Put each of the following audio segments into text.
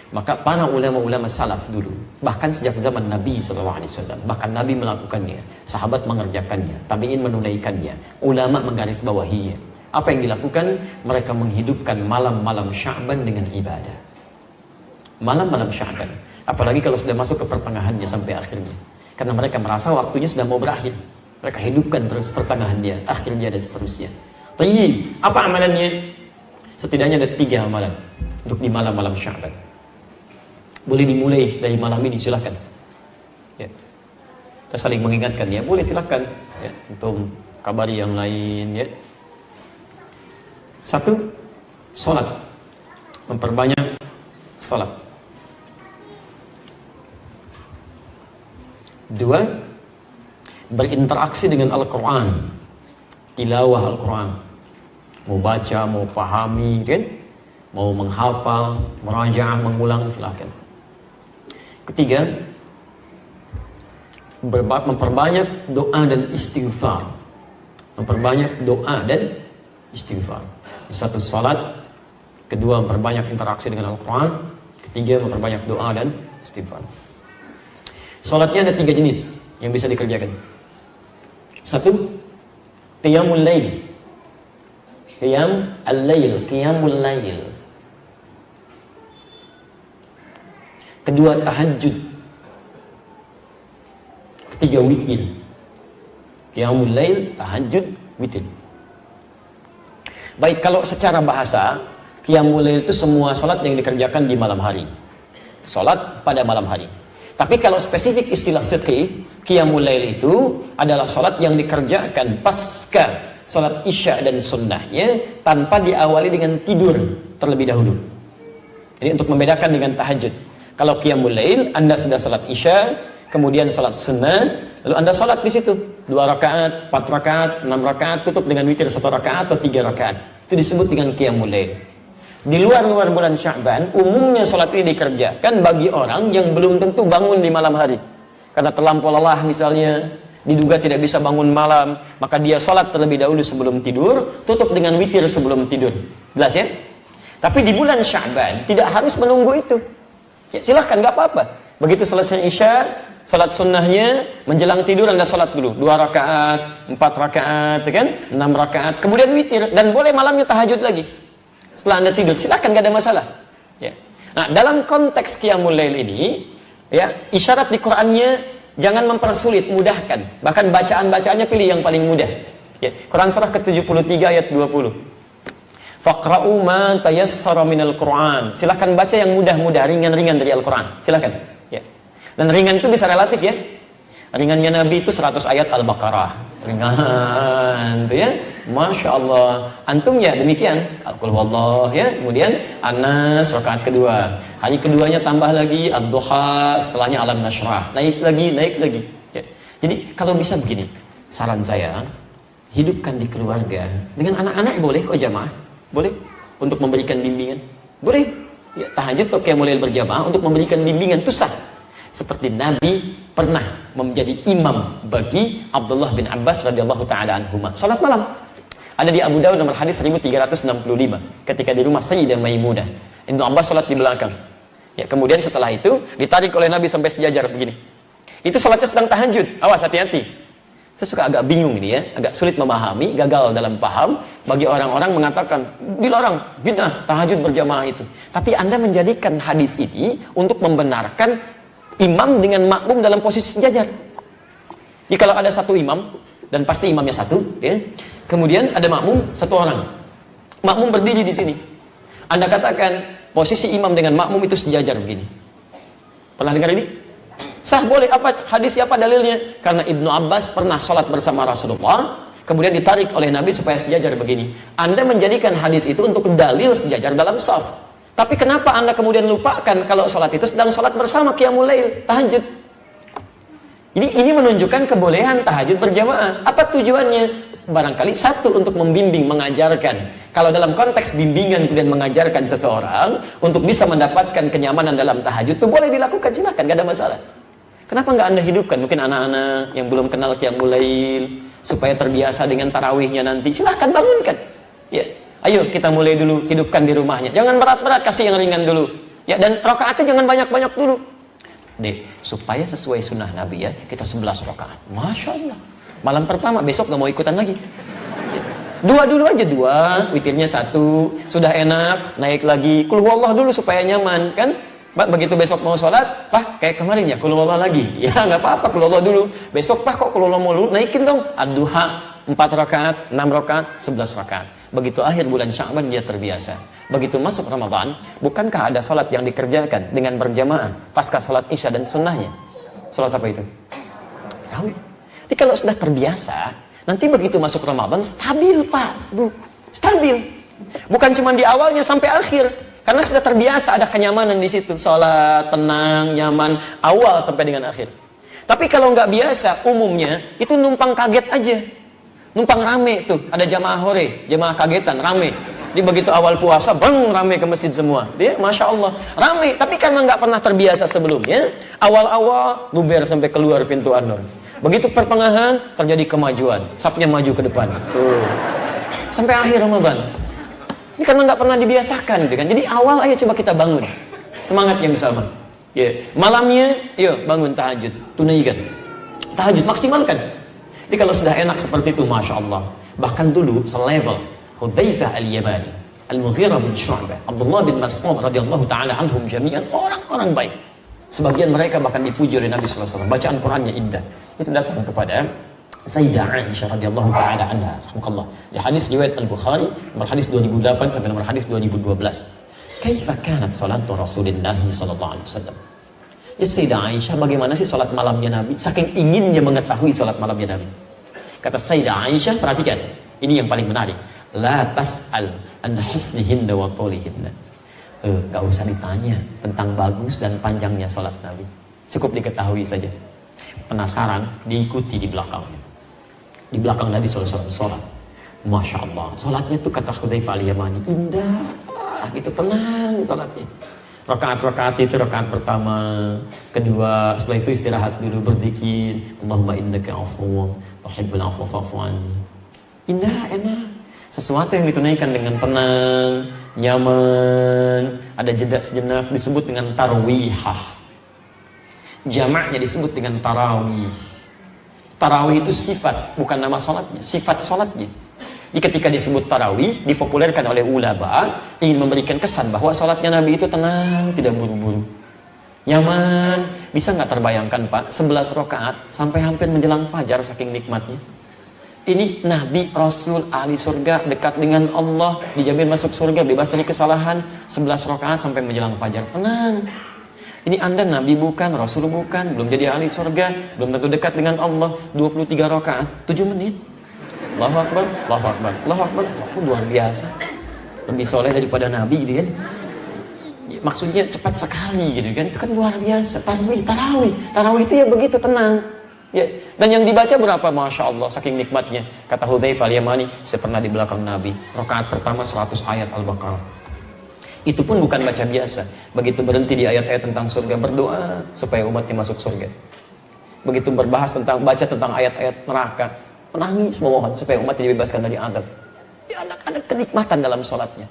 Maka para ulama-ulama salaf dulu, bahkan sejak zaman Nabi SAW, bahkan Nabi melakukannya, sahabat mengerjakannya, tabi'in menunaikannya, ulama menggarisbawahinya. Apa yang dilakukan? Mereka menghidupkan malam-malam Sya'ban dengan ibadah. Malam-malam Sya'ban, apalagi kalau sudah masuk ke pertengahannya sampai akhirnya, karena mereka merasa waktunya sudah mau berakhir, mereka hidupkan terus pertengahannya, akhirnya dan seterusnya. Tayyib, apa amalannya? Setidaknya ada 3 amalan untuk di malam-malam Sya'ban. Boleh dimulai dari malam ini, silahkan. Ya. Kita saling mengingatkan ya, boleh silahkan. Ya. Untuk kabari yang lain ya. 1, sholat. Memperbanyak sholat. 2, berinteraksi dengan Al-Quran. Tilawah Al-Quran. Mau baca, mau pahami kan? Mau menghafal, merajaah, mengulang, silahkan. 3, memperbanyak doa dan istighfar. Memperbanyak doa dan istighfar. 1, salat. 2, memperbanyak interaksi dengan Al-Quran. 3, memperbanyak doa dan istighfar. Salatnya ada 3 jenis yang bisa dikerjakan. 1, qiyamul lail. Qiyam al-lail, qiyamul lail. 2, tahajud. 3, witir. Qiyamul lail, tahajud, witir. Baik, kalau secara bahasa, qiyamul lail itu semua salat yang dikerjakan di malam hari. Salat pada malam hari. Tapi kalau spesifik istilah fiqih, qiyamul lail itu adalah salat yang dikerjakan pasca salat isya dan sunnahnya tanpa diawali dengan tidur terlebih dahulu. Jadi untuk membedakan dengan tahajud. Kalau qiyamul lail, Anda sudah salat isya, kemudian salat sunnah, lalu Anda salat di situ 2 rakaat, 4 rakaat, 6 rakaat, tutup dengan witir 1 rakaat atau 3 rakaat. Itu disebut dengan qiyamul lail. Di luar bulan Sya'ban, umumnya salat ini dikerjakan bagi orang yang belum tentu bangun di malam hari. Karena terlampau lelah misalnya, diduga tidak bisa bangun malam, maka dia salat terlebih dahulu sebelum tidur, tutup dengan witir sebelum tidur. Jelas ya? Tapi di bulan Sya'ban tidak harus menunggu itu. Ya, silahkan, nggak apa-apa. Begitu selesai isya, salat sunnahnya, menjelang tidur Anda salat dulu 2 rakaat, 4 rakaat, kan? 6 rakaat, kemudian witir, dan boleh malamnya tahajud lagi setelah Anda tidur, silahkan, nggak ada masalah. Ya. Nah, dalam konteks qiyamul lail ini, ya, isyarat di Qur'annya jangan mempersulit, mudahkan. Bahkan bacaan-bacaannya pilih yang paling mudah. Ya. Quran surah ke-73 ayat 20. Faqra'u ma tayassara minal Qur'an. Silakan baca yang mudah-mudah, ringan-ringan dari Al-Qur'an. Silakan. Ya. Dan ringan itu bisa relatif ya. Ringannya Nabi itu 100 ayat Al-Baqarah. Ringan itu ya. Masya Allah. Antum ya demikian. Qul huwallah ya. Kemudian An-Nas rakaat kedua. Hari keduanya tambah lagi Ad-Duha, setelahnya Alam Nashrah. Naik lagi. Ya. Jadi kalau bisa begini, saran saya, hidupkan di keluarga. Dengan anak-anak boleh kok jamaah. Boleh untuk memberikan bimbingan, boleh ya, tahajud atau qiyamul lail berjamaah untuk memberikan bimbingan itu sah. Seperti Nabi pernah menjadi imam bagi Abdullah bin Abbas radhiyallahu taala anhuma. Salat malam ada di Abu Dawud nomor hadis 1365 ketika di rumah Sayyidah Maimunah. Ibnu Abbas salat di belakang. Ya, kemudian setelah itu ditarik oleh Nabi sampai sejajar begini. Itu salatnya sedang tahajud. Awas, hati-hati. Saya suka agak bingung ini ya, agak sulit memahami, gagal dalam paham. Bagi orang-orang mengatakan, dilarang, bid'ah, tahajud berjamaah itu. Tapi Anda menjadikan hadis ini untuk membenarkan imam dengan makmum dalam posisi sejajar. Jadi kalau ada satu imam, dan pasti imamnya satu, ya, kemudian ada makmum, 1 orang. Makmum berdiri di sini. Anda katakan, posisi imam dengan makmum itu sejajar begini. Pernah dengar ini? Sah, boleh. Apa hadisnya, apa dalilnya? Karena Ibnu Abbas pernah sholat bersama Rasulullah, kemudian ditarik oleh Nabi supaya sejajar begini. Anda menjadikan hadis itu untuk dalil sejajar dalam shaf. Tapi kenapa Anda kemudian lupakan kalau sholat itu sedang sholat bersama qiyamul lail, tahajud? Jadi ini menunjukkan kebolehan tahajud berjamaah. Apa tujuannya? Barangkali 1 untuk membimbing, mengajarkan. Kalau dalam konteks bimbingan kemudian mengajarkan seseorang untuk bisa mendapatkan kenyamanan dalam tahajud, itu boleh dilakukan, silakan, gak ada masalah. Kenapa nggak Anda hidupkan? Mungkin anak-anak yang belum kenal qiyamul lail, supaya terbiasa dengan tarawihnya nanti, silahkan bangunkan. Ya, ayo kita mulai dulu, hidupkan di rumahnya. Jangan berat-berat, kasih yang ringan dulu. Ya, dan rakaatnya jangan banyak-banyak dulu. Supaya sesuai sunnah Nabi ya, kita 11 rakaat. Masya Allah. Malam pertama, besok gak mau ikutan lagi. Dua dulu aja, witirnya 1, sudah enak, naik lagi. Qul huwallah dulu supaya nyaman, kan? Begitu besok mau sholat, Pak, kayak kemarin ya, Qul huwallah lagi. Ya, nggak apa-apa, Qul huwallah dulu. Besok, Pak, kok Qul huwallah mulu? Naikin dong. Ad-duha, 4 rakaat, 6 rakaat, 11 rakaat. Begitu akhir bulan Sya'ban dia terbiasa. Begitu masuk Ramadan, bukankah ada sholat yang dikerjakan dengan berjamaah pasca sholat Isya dan sunnahnya? Sholat apa itu? Tahu. Jadi kalau sudah terbiasa, nanti begitu masuk Ramadan stabil, Pak, Bu. Stabil. Bukan cuma di awalnya sampai akhir. Karena sudah terbiasa, ada kenyamanan di situ. Sholat, tenang, nyaman, awal sampai dengan akhir. Tapi kalau nggak biasa, umumnya itu numpang kaget aja. Numpang rame tuh, ada jamaah hore, jamaah kagetan, rame. Jadi begitu awal puasa, bang, rame ke masjid semua. Dia, Masya Allah, rame. Tapi karena nggak pernah terbiasa sebelumnya, awal-awal luber sampai keluar pintu An-Nur. Begitu pertengahan, terjadi kemajuan. Sapnya maju ke depan. Tuh. Sampai akhir Ramadan. Ini karena nggak pernah dibiasakan, gitu kan. Jadi awal, ayo coba kita bangun. Semangat yang sama. Ya. Malamnya, yuk bangun tahajud. Tunaikan. Tahajud, maksimalkan. Jadi kalau sudah enak seperti itu, Masya Allah. Bahkan dulu, selevel. Hudzaifah al-Yamani, Al-Mughirah bin Syu'bah, Abdullah bin Mas'ud radhiyallahu ta'ala anhum jami'an, orang-orang baik. Sebagian mereka bahkan dipuji oleh Nabi sallallahu alaihi wasallam. Bacaan Qur'annya indah. Itu datang kepada Sayyidah Aisyah radhiyallahu ta'ala anha, rahimahullah. Di hadis riwayat Al-Bukhari, nomor hadis 2008 sampai nomor hadis 2012. Kaifa kanat salatu Rasulillah sallallahu alaihi wasallam? Ya Sayyidah Aisyah, bagaimana sih salat malamnya Nabi? Saking inginnya mengetahui salat malamnya Nabi. Kata Sayyidah Aisyah, perhatikan. Ini yang paling menarik. La tas'al an hisnihinna wa tulihinna. Gak usah ditanya tentang bagus dan panjangnya salat Nabi. Cukup diketahui saja. Penasaran, diikuti di belakangnya. Di belakang Nabi SAW salat. Masya Allah, salatnya tuh kata Hudzaifah al-Yamani, indah, gitu, tenang salatnya. Rakaat-rakaat itu rakaat pertama, kedua, setelah itu istirahat dulu, berzikir, Allahumma innaka afuwwun tuhibbul afwa fa'fu anni. Indah, enak. Sesuatu yang ditunaikan dengan tenang, nyaman, ada jeda sejenak, disebut dengan tarwihah. Jamaknya disebut dengan tarawih. Tarawih itu sifat, bukan nama sholatnya, sifat sholatnya. Jadi ketika disebut tarawih, dipopulerkan oleh ulama, ingin memberikan kesan bahwa sholatnya Nabi itu tenang, tidak buru-buru. Nyaman, bisa nggak terbayangkan Pak, 11 rakaat sampai hampir menjelang fajar saking nikmatnya. Ini Nabi, Rasul, ahli surga, dekat dengan Allah, dijamin masuk surga, bebas dari kesalahan, 11 rakaat sampai menjelang fajar. Tenang. Ini Anda Nabi bukan, Rasul bukan, belum jadi ahli surga, belum tentu dekat dengan Allah, 23 rakaat, 7 menit. Allahu Akbar, Allahu Akbar, Allahu Akbar. Itu luar biasa. Lebih soleh daripada Nabi gitu kan. Maksudnya cepat sekali gitu kan. Itu kan luar biasa. Tarawih itu ya begitu, tenang. Ya, dan yang dibaca berapa? Masya Allah, saking nikmatnya. Kata Hudzaifah al-Yamani, saya pernah di belakang Nabi. Rakaat pertama 100 ayat Al-Baqarah. Itu pun bukan baca biasa. Begitu berhenti di ayat-ayat tentang surga, berdoa supaya umatnya masuk surga. Begitu baca tentang ayat-ayat neraka, menangis memohon supaya umat dibebaskan dari azab. Ya, ada kenikmatan dalam sholatnya.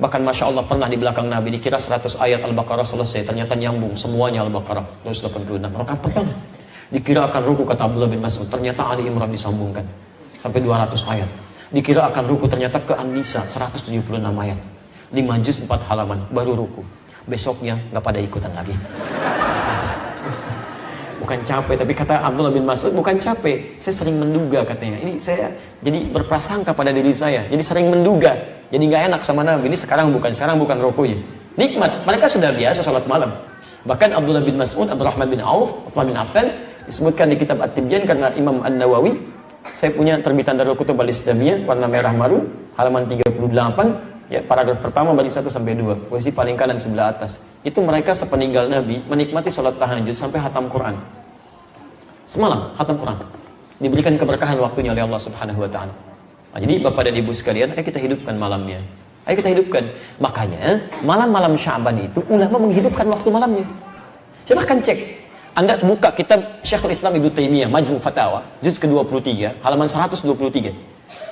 Bahkan Masya Allah pernah di belakang Nabi, dikira 100 ayat Al-Baqarah selesai, ternyata nyambung semuanya Al-Baqarah 186. Rakaat pertama dikira akan ruku, kata Abdullah bin Mas'ud, ternyata Ali Imran disambungkan sampai 200 ayat. Dikira akan ruku, ternyata ke An-Nisa 176 ayat, 5 juz 4 halaman, baru ruku. Besoknya nggak pada ikutan lagi. Bukan capek, tapi kata Abdullah bin Mas'ud, bukan capek, saya sering menduga, katanya. Ini saya jadi berprasangka pada diri saya, jadi sering menduga, jadi nggak enak sama Nabi. Ini sekarang bukan rukunya. Nikmat, mereka sudah biasa salat malam. Bahkan Abdullah bin Mas'ud, Abdurrahman bin Auf, Uthman bin Affan disebutkan di kitab At-Tibyan karena Imam An-Nawawi. Saya punya terbitan Darul Kutub Al-Islamiyah warna merah marun, halaman 38, ya, paragraf pertama baris 1 sampai 2, posisi paling kanan sebelah atas. Itu mereka sepeninggal Nabi menikmati sholat tahajud sampai hatam Quran. Semalam hatam Quran. Diberikan keberkahan waktunya oleh Allah Subhanahu wa taala. Nah, jadi Bapak dan Ibu sekalian, ayo kita hidupkan malamnya. Ayo kita hidupkan. Makanya malam-malam Sya'ban itu ulama menghidupkan waktu malamnya. Silahkan cek. Anda buka kitab Syekhul Islam Ibnu Taimiyah Majmu' Fatawa, juz ke-23, halaman 123.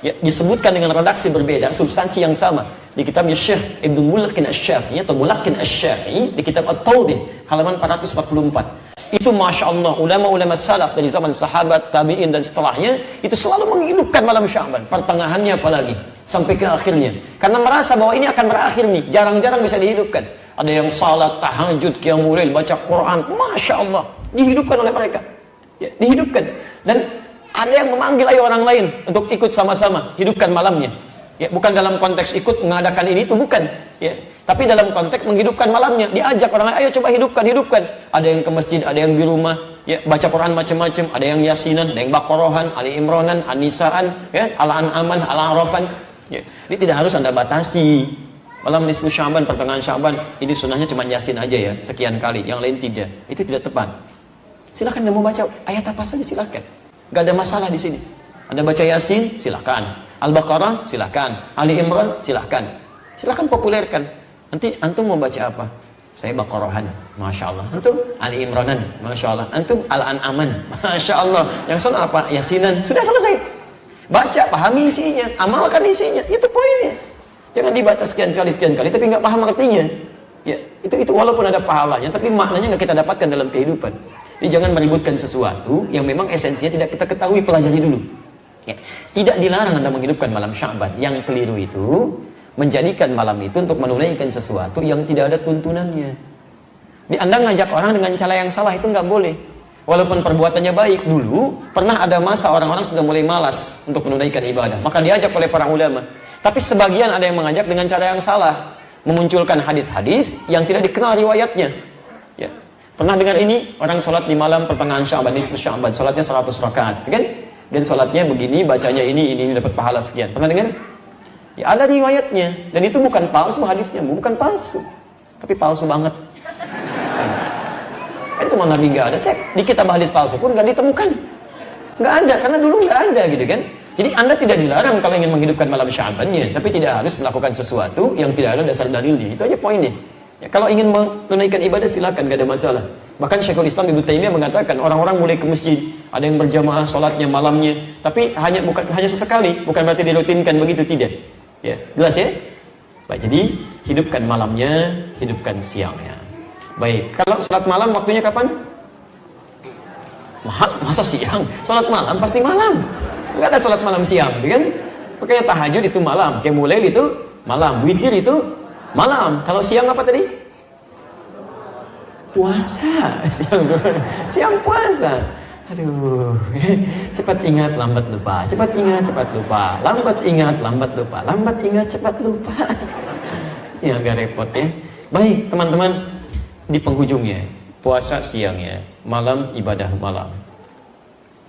Ya, disebutkan dengan redaksi berbeda, substansi yang sama. Di kitabnya Syekh Ibnu Mulakin Asy-Syafi'i atau Mulakin Asy-Syafi'i di kitab At-Tawdih halaman 444. Itu Masya Allah, ulama-ulama salaf dari zaman sahabat, tabi'in dan setelahnya itu selalu menghidupkan malam Sya'ban, pertengahannya apalagi sampai ke akhirnya, karena merasa bahwa ini akan berakhir nih, jarang-jarang bisa dihidupkan. Ada yang salat tahajud, qiyamul lail, baca Quran, Masya Allah, dihidupkan oleh mereka, ya, dihidupkan. Dan ada yang memanggil ayo orang lain untuk ikut sama-sama hidupkan malamnya, ya, bukan dalam konteks ikut mengadakan ini itu, bukan, ya, tapi dalam konteks menghidupkan malamnya, diajak orang lain, ayo coba hidupkan. Ada yang ke masjid, ada yang di rumah, ya, baca Quran macam-macam, ada yang Yasinan, ada yang Baqarahan, Ali Imranan, An-Nisaan, ya, Al-An'aman, Al-Arafan, ya. Ini tidak harus Anda batasi. Malam nisfu Sya'ban, pertengahan Sya'ban, ini sunnahnya cuma Yasin aja ya, sekian kali, yang lain tidak. Itu tidak tepat. Silakan Anda mau baca ayat apa saja, silakan. Gak ada masalah di sini. Anda baca Yasin, silakan. Al-Baqarah, silakan. Ali Imran, silakan. Silakan populerkan. Nanti antum mau baca apa? Saya Baqarahan, Masya Allah. Antum Ali Imranan, Masya Allah. Antum Al-An'aman, Masya Allah. Yang sana apa? Yasinan. Sudah selesai. Baca, pahami isinya, amalkan isinya. Itu poinnya. Jangan dibaca sekian kali, tapi nggak paham artinya. Ya, itu walaupun ada pahalanya, tapi maknanya nggak kita dapatkan dalam kehidupan. Jadi jangan meributkan sesuatu yang memang esensinya tidak kita ketahui, pelajari dulu. Ya. Tidak dilarang Anda menghidupkan malam Sya'ban. Yang keliru itu menjadikan malam itu untuk menunaikan sesuatu yang tidak ada tuntunannya. Di Anda ngajak orang dengan cara yang salah, itu nggak boleh. Walaupun perbuatannya baik, dulu pernah ada masa orang-orang sudah mulai malas untuk menunaikan ibadah, maka diajak oleh para ulama. Tapi sebagian ada yang mengajak dengan cara yang salah, memunculkan hadis-hadis yang tidak dikenal riwayatnya. Ya. Pernah dengar ini, orang sholat di malam pertengahan Sya'ban, nisfu Sya'ban, sholatnya 100 rakaat, kan? Dan sholatnya begini, bacanya ini dapat pahala sekian. Pernah dengar? Ya, ada riwayatnya, dan itu bukan palsu hadisnya, bukan palsu, tapi palsu banget. Itu cuma Nabi nggak ada. Di kitab hadis palsu pun nggak ditemukan, nggak ada, karena dulu nggak ada, gitu kan? Jadi Anda tidak dilarang kalau ingin menghidupkan malam Sya'bannya, tapi tidak harus melakukan sesuatu yang tidak ada dasar dalilnya. Itu aja poinnya. Ya, kalau ingin menunaikan ibadah silakan, gak ada masalah. Bahkan Syekhul Islam Ibnu Taimiyah mengatakan orang-orang mulai ke masjid, ada yang berjamaah sholatnya malamnya, tapi hanya sesekali, bukan berarti dirutinkan begitu, tidak. Ya, jelas ya? Baik, jadi hidupkan malamnya, hidupkan siangnya. Baik, kalau sholat malam waktunya kapan? Masa siang? Sholat malam pasti malam. Nggak ada sholat malam siang, kan? Makanya tahajud itu malam, qiyamul lail itu malam, witir itu malam. Kalau siang apa tadi? Puasa. Siang puasa. Aduh, cepat ingat, lambat lupa. Cepat ingat, cepat lupa. Lambat ingat, lambat lupa. Lambat ingat, cepat lupa. Ini agak repot ya. Baik, teman-teman, di penghujungnya, puasa siangnya, malam ibadah malam.